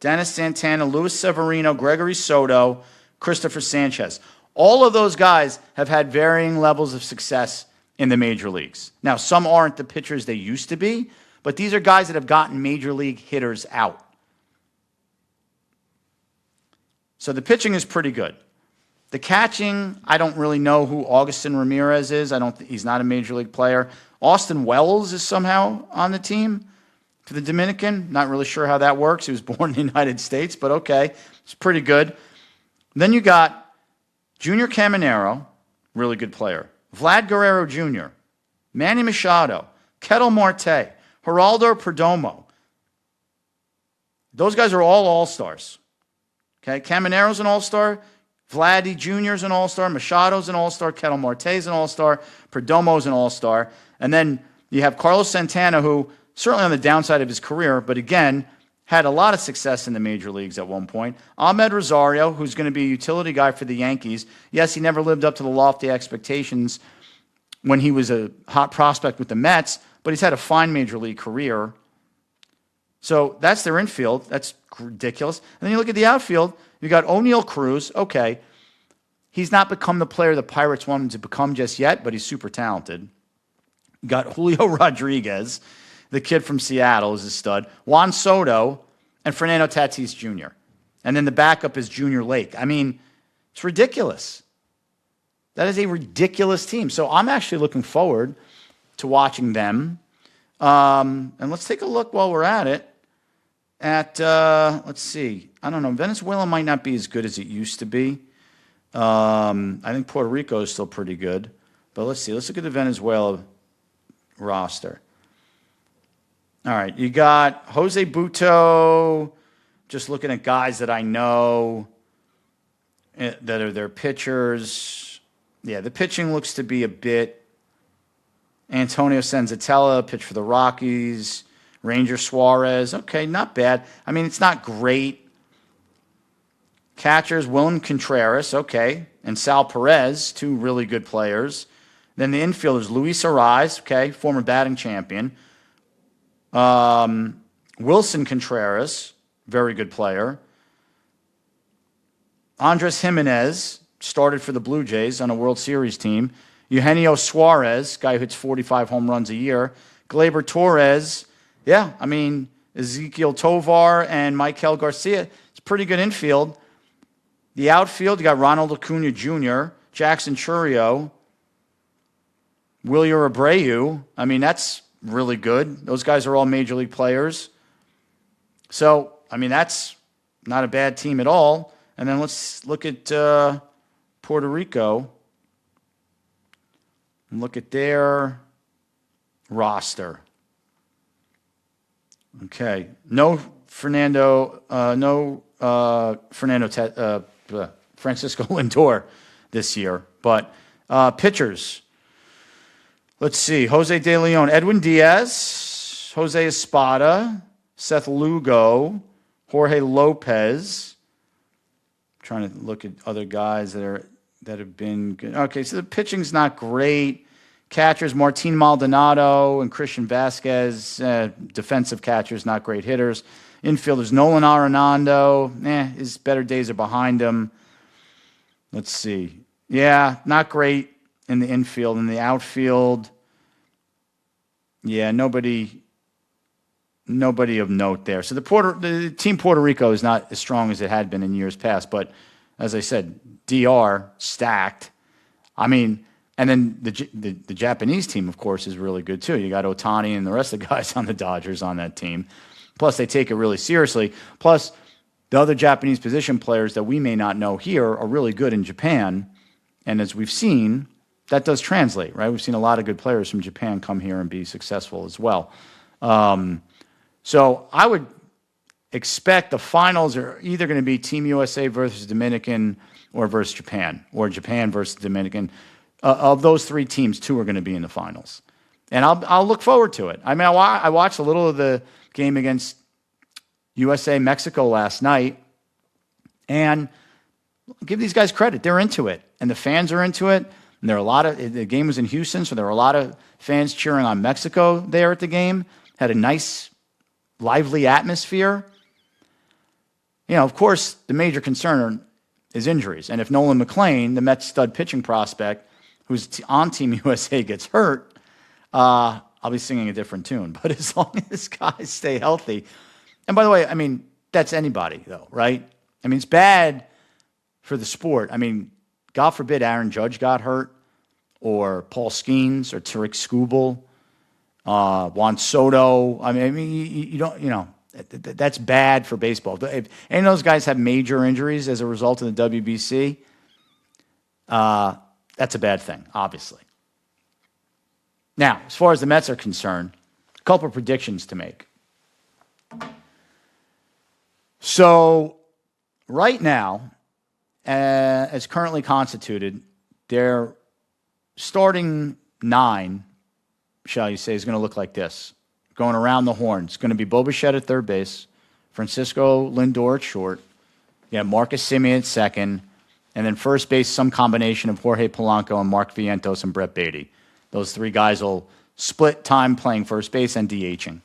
Dennis Santana, Luis Severino, Gregory Soto, Christopher Sanchez. All of those guys have had varying levels of success in the major leagues. Now, some aren't the pitchers they used to be, but these are guys that have gotten major league hitters out. So the pitching is pretty good. The catching, I don't really know who Augustin Ramirez is. He's not a major league player. Austin Wells is somehow on the team for the Dominican. Not really sure how that works. He was born in the United States, but okay. It's pretty good. Then you got Junior Caminero, really good player. Vlad Guerrero Jr., Manny Machado, Ketel Marte, Geraldo Perdomo. Those guys are all all-stars. Okay, Caminero's an all-star. Vladdy Jr. is an all-star. Machado's an all-star. Ketel Marte's an all-star. Perdomo's an all-star. And then you have Carlos Santana, who certainly on the downside of his career, but again, had a lot of success in the major leagues at one point. Ahmed Rosario, who's going to be a utility guy for the Yankees. Yes, he never lived up to the lofty expectations when he was a hot prospect with the Mets, but he's had a fine major league career. So that's their infield. That's ridiculous. And then you look at the outfield. You got O'Neal Cruz. Okay, he's not become the player the Pirates want him to become just yet, but he's super talented. You got Julio Rodriguez, the kid from Seattle, is a stud. Juan Soto and Fernando Tatis Jr. And then the backup is Junior Lake. I mean, it's ridiculous. That is a ridiculous team. So I'm actually looking forward to watching them. And let's take a look while we're at it at, let's see. I don't know. Venezuela might not be as good as it used to be. I think Puerto Rico is still pretty good. But let's see. Let's look at the Venezuela roster. All right. You got Jose Buto, just looking at guys that I know that are their pitchers. Yeah, the pitching looks to be a bit. Antonio Senzatella, pitch for the Rockies. Ranger Suarez. Okay, not bad. I mean, it's not great. Catchers, William Contreras, okay, and Sal Perez, two really good players. Then the infielders, Luis Arraez, okay, former batting champion. Wilson Contreras, very good player. Andres Jimenez, started for the Blue Jays on a World Series team. Eugenio Suarez, guy who hits 45 home runs a year. Gleyber Torres, yeah, I mean, Ezequiel Tovar and Michael Garcia. It's a pretty good infield. The outfield, you got Ronald Acuna Jr., Jackson Churio, Wilyer Abreu. I mean, that's really good. Those guys are all major league players. So, I mean, that's not a bad team at all. And then let's look at Puerto Rico and look at their roster. Okay, no Francisco Lindor this year, but pitchers. Let's see, Jose De Leon, Edwin Diaz, Jose Espada, Seth Lugo, Jorge Lopez. I'm trying to look at other guys that have been good. Okay, so the pitching's not great. Catchers, Martin Maldonado and Christian Vasquez. Defensive catchers, not great hitters. Infielders, Nolan Arenado. His better days are behind him. Let's see. Yeah, not great in the infield. In the outfield, yeah, nobody of note there. So the team Puerto Rico is not as strong as it had been in years past. But as I said, DR stacked. I mean, and then the Japanese team, of course, is really good too. You got Otani and the rest of the guys on the Dodgers on that team. Plus, they take it really seriously. Plus, the other Japanese position players that we may not know here are really good in Japan. And as we've seen, that does translate, right? We've seen a lot of good players from Japan come here and be successful as well. So I would expect the finals are either going to be Team USA versus Dominican or versus Japan, or Japan versus Dominican. Of those three teams, two are going to be in the finals. And I'll look forward to it. I mean, I watched a little of the game against USA-Mexico last night, and give these guys credit. They're into it, and the fans are into it. And there were the game was in Houston, so there were a lot of fans cheering on Mexico there at the game. Had a nice, lively atmosphere. Of course, the major concern is injuries. And if Nolan McLean, the Mets stud pitching prospect, who's on Team USA, gets hurt, I'll be singing a different tune. But as long as guys stay healthy, and by the way, that's anybody, though, right? It's bad for the sport. God forbid Aaron Judge got hurt, or Paul Skeens, or Tariq Skubal, Juan Soto. You don't, that's bad for baseball. If any of those guys have major injuries as a result of the WBC, that's a bad thing, obviously. Now, as far as the Mets are concerned, a couple of predictions to make. So, right now, as currently constituted, their starting 9, shall you say, is going to look like this. Going around the horn. It's going to be Boye at third base, Francisco Lindor at short, Marcus Semien at second, and then first base, some combination of Jorge Polanco and Mark Vientos and Brett Beatty. Those 3 guys will split time playing first base and DHing.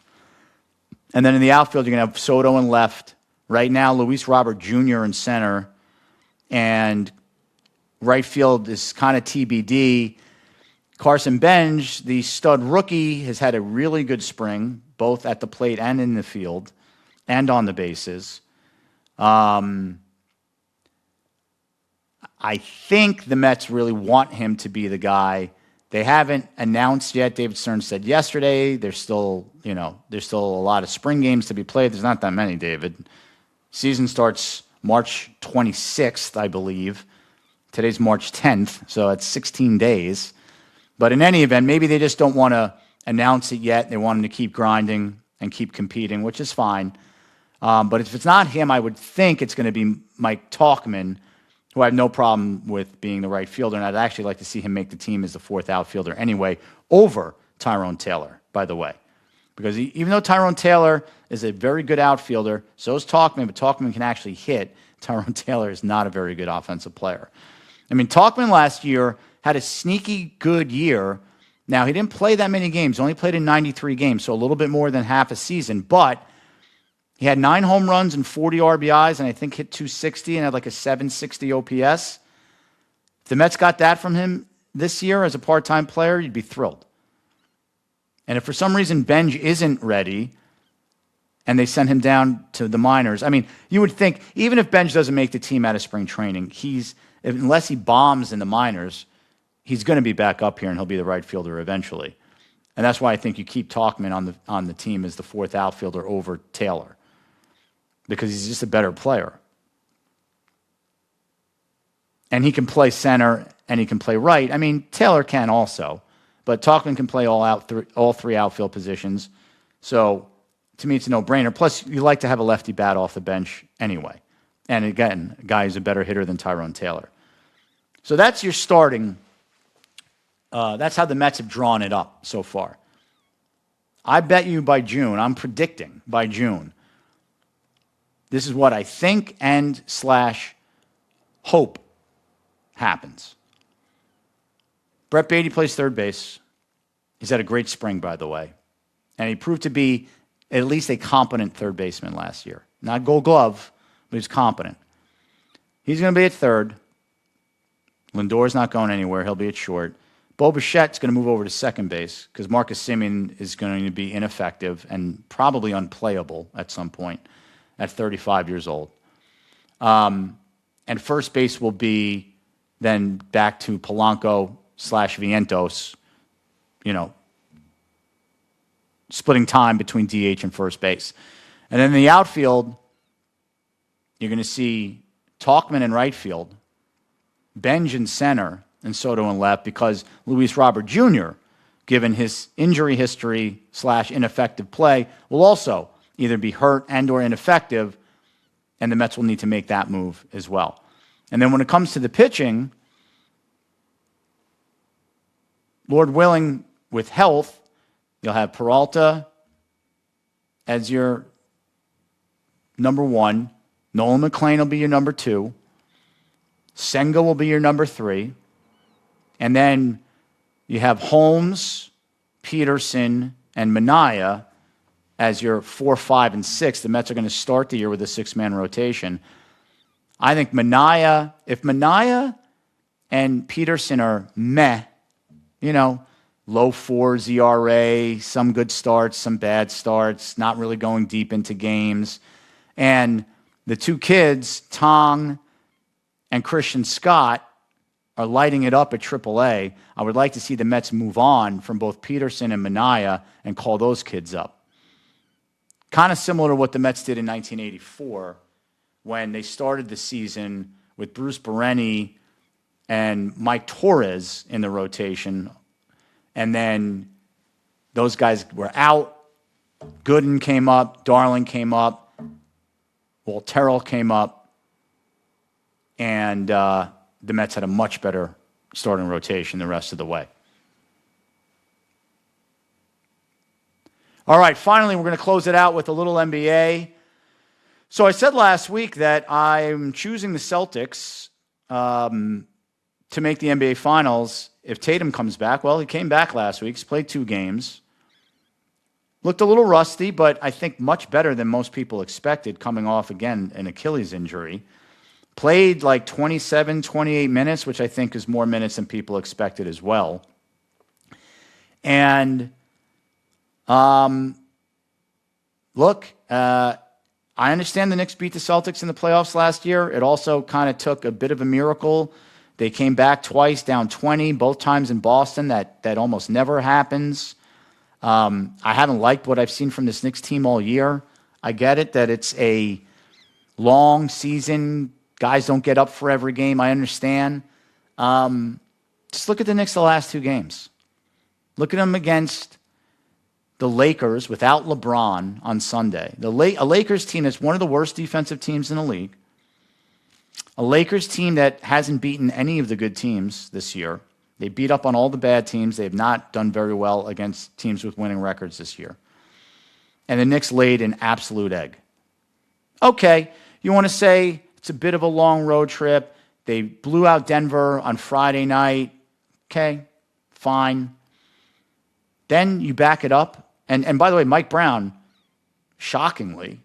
And then in the outfield, you're going to have Soto in left. Right now, Luis Robert Jr. in center. And right field is kind of TBD. Carson Bench, the stud rookie, has had a really good spring, both at the plate and in the field, and on the bases. I think the Mets really want him to be the guy. They haven't announced yet. David Stern said yesterday there's still a lot of spring games to be played. There's not that many, David. Season starts March 26th, I believe. Today's March 10th, so it's 16 days. But in any event, maybe they just don't want to announce it yet. They want him to keep grinding and keep competing, which is fine. But if it's not him, I would think it's going to be Mike Tauchman, who I have no problem with being the right fielder, and I'd actually like to see him make the team as the 4th outfielder anyway, over Tyrone Taylor, by the way. Because even though Tyrone Taylor is a very good outfielder, so is Tauchman, but Tauchman can actually hit. Tyrone Taylor is not a very good offensive player. Tauchman last year had a sneaky good year. Now, he didn't play that many games, only played in 93 games, so a little bit more than half a season, but he had 9 home runs and 40 RBIs, and I think hit 260 and had like a 760 OPS. If the Mets got that from him this year as a part-time player, you'd be thrilled. And if for some reason Benj isn't ready and they send him down to the minors, you would think, even if Benj doesn't make the team out of spring training, unless he bombs in the minors, he's going to be back up here and he'll be the right fielder eventually. And that's why I think you keep Tauchman on the team as the 4th outfielder over Taylor, because he's just a better player. And he can play center and he can play right. Taylor can also, but Tauchman can play all 3 outfield positions. So to me, it's a no-brainer. Plus, you like to have a lefty bat off the bench anyway. And again, a guy who's a better hitter than Tyrone Taylor. So that's your starting. That's how the Mets have drawn it up so far. I bet you by June, I'm predicting by June, this is what I think and / hope happens. Brett Beatty plays third base. He's had a great spring, by the way. And he proved to be at least a competent third baseman last year. Not Gold Glove, but he's competent. He's going to be at third. Lindor's not going anywhere. He'll be at short. Boye going to move over to second base because Marcus Semien is going to be ineffective and probably unplayable at some point at 35 years old. And first base will be then back to Polanco / Vientos, splitting time between DH and first base. And then in the outfield, you're going to see Tauchman in right field, Benj in center, and Soto in left, because Luis Robert Jr., given his injury history / ineffective play, will also either be hurt and or ineffective, and the Mets will need to make that move as well. And then when it comes to the pitching, Lord willing, with health, you'll have Peralta as your number 1. Nolan McLean will be your number 2. Senga will be your number 3. And then you have Holmes, Peterson, and Minaya as your 4, 5, and 6. The Mets are going to start the year with a 6-man rotation. I think if Minaya and Peterson are meh, low 4s ERA, some good starts, some bad starts, not really going deep into games. And the two kids, Tong and Christian Scott, are lighting it up at AAA. I would like to see the Mets move on from both Peterson and Minaya and call those kids up. Kind of similar to what the Mets did in 1984 when they started the season with Bruce Bereni and Mike Torres in the rotation. And then those guys were out. Gooden came up. Darling came up. Walterrell came up. And the Mets had a much better starting rotation the rest of the way. All right, finally, we're going to close it out with a little NBA. So I said last week that I'm choosing the Celtics to make the NBA Finals if Tatum comes back. Well, he came back last week. He's played 2 games. Looked a little rusty, but I think much better than most people expected, coming off, again, an Achilles injury. Played like 27, 28 minutes, which I think is more minutes than people expected as well. And look, I understand the Knicks beat the Celtics in the playoffs last year. It also kind of took a bit of a miracle. They came back twice, down 20, both times in Boston. That almost never happens. I haven't liked what I've seen from this Knicks team all year. I get it that it's a long season. Guys don't get up for every game. I understand. Just look at the Knicks the last 2 games. Look at them against the Lakers without LeBron on Sunday. A Lakers team that's one of the worst defensive teams in the league. A Lakers team that hasn't beaten any of the good teams this year. They beat up on all the bad teams. They have not done very well against teams with winning records this year. And the Knicks laid an absolute egg. Okay, you want to say it's a bit of a long road trip. They blew out Denver on Friday night. Okay, fine. Then you back it up. And by the way, Mike Brown, shockingly,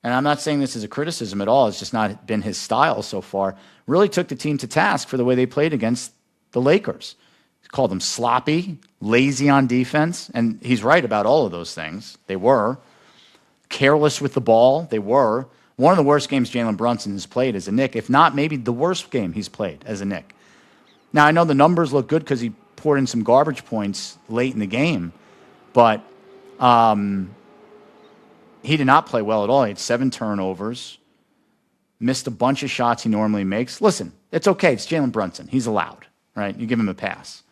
and I'm not saying this as a criticism at all, it's just not been his style so far, really took the team to task for the way they played against the Lakers. He called them sloppy, lazy on defense, and he's right about all of those things. They were. Careless with the ball. They were. One of the worst games Jalen Brunson has played as a Knick, if not maybe the worst game he's played as a Knick. Now, I know the numbers look good because he poured in some garbage points late in the game, but he did not play well at all. He had 7 turnovers, missed a bunch of shots he normally makes. Listen, it's okay. It's Jalen Brunson. He's allowed, right? You give him a pass.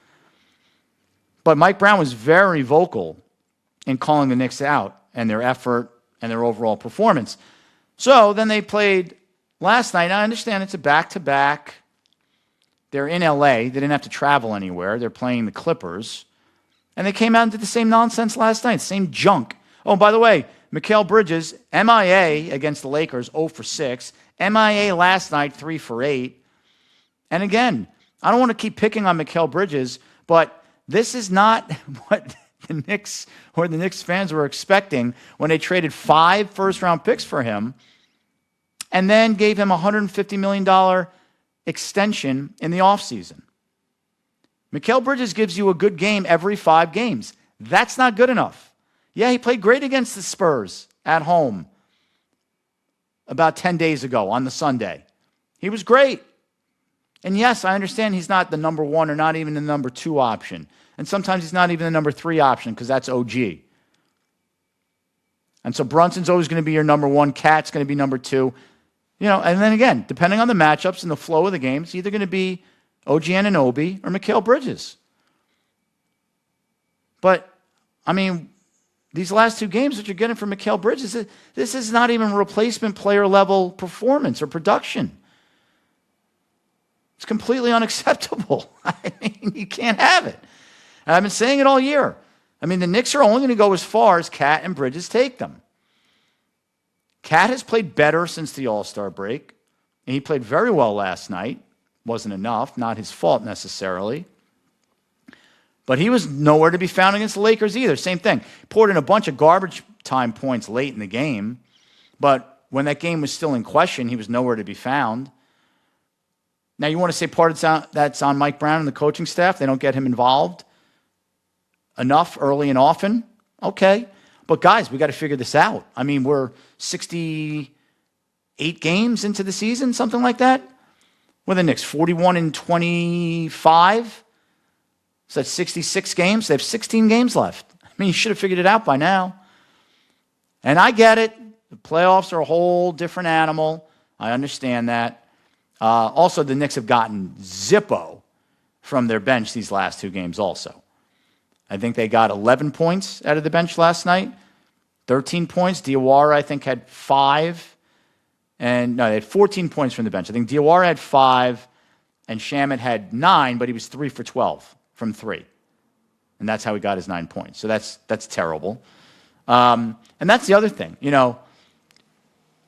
But Mike Brown was very vocal in calling the Knicks out and their effort and their overall performance. So then they played last night. I understand it's a back-to-back. They're in L.A. They didn't have to travel anywhere. They're playing the Clippers. And they came out and did the same nonsense last night, same junk. Oh, by the way, Mikal Bridges, MIA against the Lakers, 0 for 6. MIA last night, 3 for 8. And again, I don't want to keep picking on Mikal Bridges, but this is not what the Knicks or the Knicks fans were expecting when they traded 5 first-round picks for him and then gave him a $150 million extension in the offseason. Mikal Bridges gives you a good game every 5 games. That's not good enough. Yeah, he played great against the Spurs at home about 10 days ago on the Sunday. He was great. And yes, I understand he's not the number 1 or not even the number 2 option. And sometimes he's not even the number 3 option because that's OG. And so Brunson's always going to be your number 1. Cat's going to be number 2. And then again, depending on the matchups and the flow of the game, it's either going to be OG Anunoby or Mikal Bridges. But, I mean, these last 2 games that you're getting from Mikal Bridges, this is not even replacement player level performance or production. It's completely unacceptable. I mean, you can't have it. And I've been saying it all year. I mean, the Knicks are only going to go as far as Cat and Bridges take them. Cat has played better since the All-Star break, and he played very well last night. Wasn't enough, not his fault necessarily. But he was nowhere to be found against the Lakers either. Same thing. Poured in a bunch of garbage time points late in the game. But when that game was still in question, he was nowhere to be found. Now, you want to say part of that's on Mike Brown and the coaching staff? They don't get him involved enough early and often? Okay. But, guys, we got to figure this out. I mean, we're 68 games into the season, something like that. What are the Knicks, 41-25? So that's 66 games. They have 16 games left. I mean, you should have figured it out by now. And I get it. The playoffs are a whole different animal. I understand that. Also, the Knicks have gotten zippo from their bench these last two games also. I think they got 11 points out of the bench last night, 13 points. Diawara, I think, had 5. And no, they had 14 points from the bench. I think Diawara had 5, and Shamet had 9, but he was 3 for 12 from 3. And that's how he got his 9 points. So that's terrible. And that's the other thing. You know,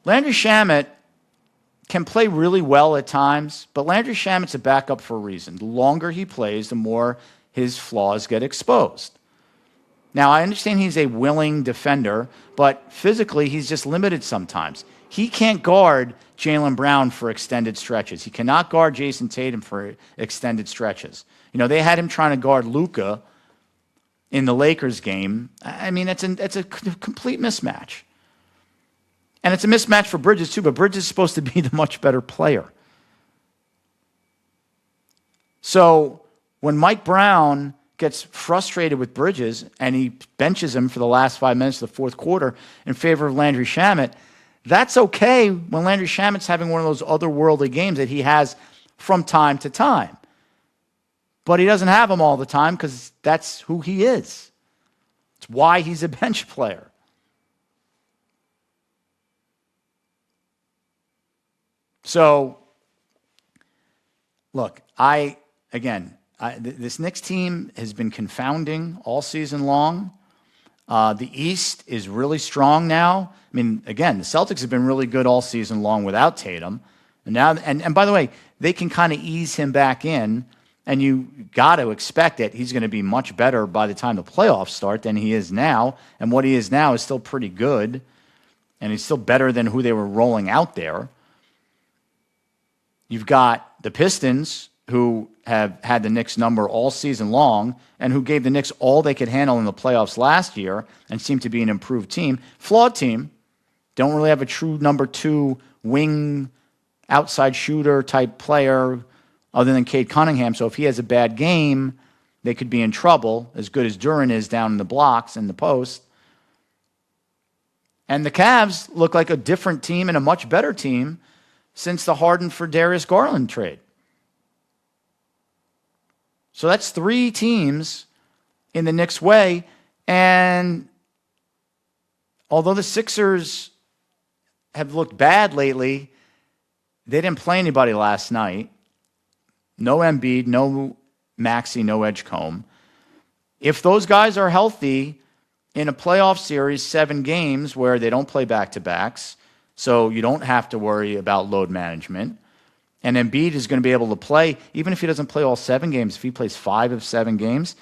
Landry Shamet can play really well at times, but Landry Shamet's a backup for a reason. The longer he plays, the more his flaws get exposed. Now, I understand he's a willing defender, but physically he's just limited sometimes. He can't guard Jaylen Brown for extended stretches. He cannot guard Jason Tatum for extended stretches. You know, they had him trying to guard Luka in the Lakers game. I mean, it's a complete mismatch. And it's a mismatch for Bridges, too, but Bridges is supposed to be the much better player. So when Mike Brown gets frustrated with Bridges and he benches him for the last 5 minutes of the fourth quarter in favor of Landry Shamet, that's okay when Landry Shamet's having one of those otherworldly games that he has from time to time. But he doesn't have them all the time because that's who he is. It's why he's a bench player. So, look, this Knicks team has been confounding all season long. The East is really strong now. I mean, again, the Celtics have been really good all season long without Tatum. And now, and by the way, they can kind of ease him back in, and you got to expect it. He's going to be much better by the time the playoffs start than he is now. And what he is now is still pretty good, and he's still better than who they were rolling out there. You've got the Pistons, who have had the Knicks number all season long and who gave the Knicks all they could handle in the playoffs last year and seem to be an improved team. Flawed team. Don't really have a true number 2 wing, outside shooter type player other than Cade Cunningham. So if he has a bad game, they could be in trouble, as good as Duran is down in the blocks in the post. And the Cavs look like a different team and a much better team since the Harden for Darius Garland trade. So that's 3 teams in the Knicks way. And although the Sixers have looked bad lately, they didn't play anybody last night. No Embiid, no Maxey, no Edgecombe. If those guys are healthy in a playoff series, 7 games where they don't play back-to-backs, so you don't have to worry about load management. And Embiid is going to be able to play, even if he doesn't play all 7 games, if he plays 5 of 7 games,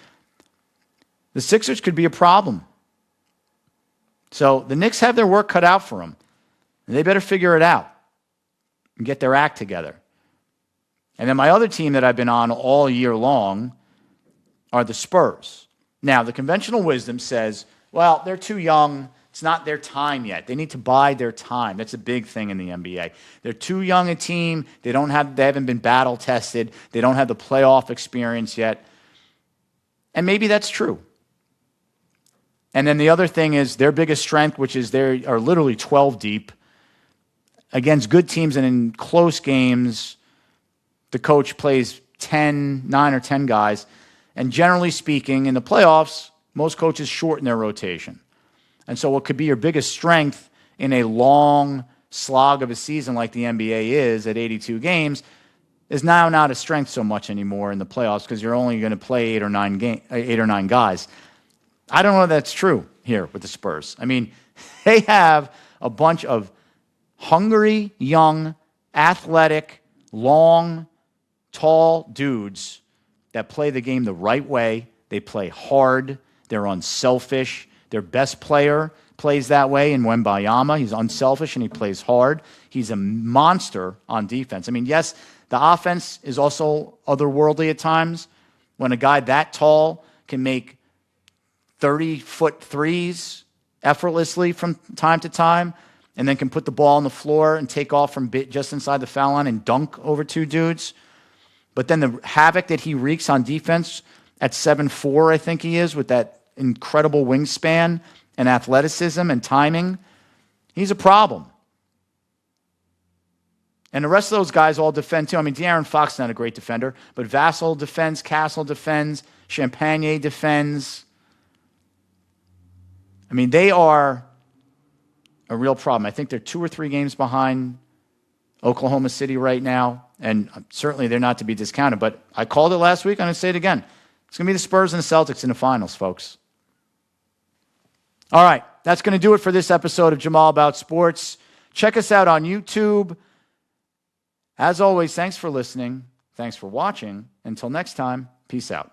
the Sixers could be a problem. So the Knicks have their work cut out for them. And they better figure it out and get their act together. And then my other team that I've been on all year long are the Spurs. Now, the conventional wisdom says, well, they're too young. It's not their time yet. They need to bide their time. That's a big thing in the NBA. They're too young a team. They haven't been battle tested. They don't have the playoff experience yet. And maybe that's true. And then the other thing is their biggest strength, which is they are literally 12 deep against good teams, and in close games, the coach plays 9 or 10 guys. And generally speaking, in the playoffs, most coaches shorten their rotation. And so what could be your biggest strength in a long slog of a season like the NBA is at 82 games is now not a strength so much anymore in the playoffs because you're only going to play 8 or 9 guys. I don't know if that's true here with the Spurs. I mean, they have a bunch of hungry, young, athletic, long, tall dudes that play the game the right way They play hard. They're unselfish. Their best player plays that way in Wembayama. He's unselfish and he plays hard. He's a monster on defense. I mean, yes, the offense is also otherworldly at times. When a guy that tall can make 30-foot threes effortlessly from time to time, and then can put the ball on the floor and take off from just inside the foul line and dunk over two dudes. But then the havoc that he wreaks on defense at 7'4", I think he is, with that incredible wingspan and athleticism and timing, he's a problem. And the rest of those guys all defend too. I mean, De'Aaron Fox is not a great defender, but Vassell defends, Castle defends, Champagne defends. I mean, they are a real problem. I think they're 2 or 3 games behind Oklahoma City right now, and certainly they're not to be discounted. But I called it last week, and I'm going to say it again. It's going to be the Spurs and the Celtics in the finals, folks. All right, that's going to do it for this episode of Jamal About Sports. Check us out on YouTube. As always, thanks for listening. Thanks for watching. Until next time, peace out.